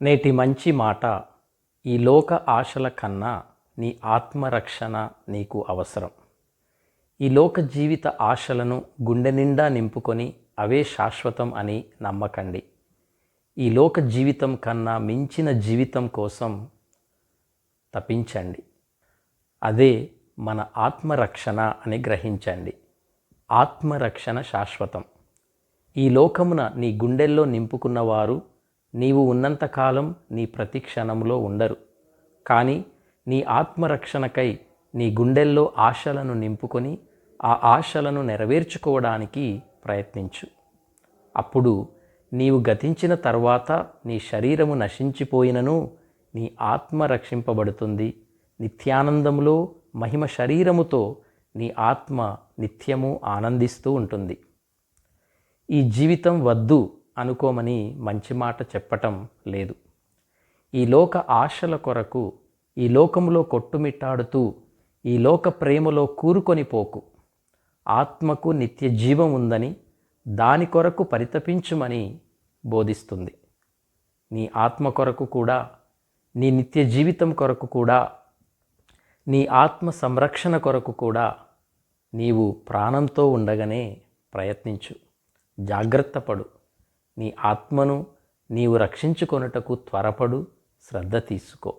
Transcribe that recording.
నేటి మంచి మాట, ఈ లోక ఆశల కన్నా నీ ఆత్మరక్షణ నీకు అవసరం. ఈ లోక జీవిత ఆశలను గుండె నిండా నింపుకొని అవే శాశ్వతం అని నమ్మకండి. ఈ లోక జీవితం కన్నా మించిన జీవితం కోసం తపించండి. అదే మన ఆత్మరక్షణ అని గ్రహించండి. ఆత్మరక్షణ శాశ్వతం. ఈ లోకమున నీ గుండెల్లో నింపుకున్నవారు నీవు ఉన్నంతకాలం నీ ప్రతి క్షణంలో ఉండరు. కానీ నీ ఆత్మరక్షణకై నీ గుండెల్లో ఆశలను నింపుకొని ఆ ఆశలను నెరవేర్చుకోవడానికి ప్రయత్నించు. అప్పుడు నీవు గతించిన తర్వాత నీ శరీరము నశించిపోయినను నీ ఆత్మ రక్షింపబడుతుంది. నిత్యానందములో మహిమ శరీరముతో నీ ఆత్మ నిత్యము ఆనందిస్తూ ఉంటుంది. ఈ జీవితం వద్దు అనుకోమని మంచి మాట చెప్పటం లేదు. ఈ లోక ఆశల కొరకు ఈ లోకములో కొట్టుమిట్టాడుతూ ఈ లోక ప్రేమలో కూరుకొని పోకు. ఆత్మకు నిత్య జీవం ఉందని దాని కొరకు పరితపించుమని బోధిస్తుంది. నీ ఆత్మ కొరకు కూడా, నీ నిత్య జీవితం కొరకు కూడా, నీ ఆత్మ సంరక్షణ కొరకు కూడా నీవు ప్రాణంతో ఉండగానే ప్రయత్నించు. జాగ్రత్త పడు. నీ ఆత్మను నీవు రక్షించుకొనుటకు త్వరపడు, శ్రద్ధ తీసుకో.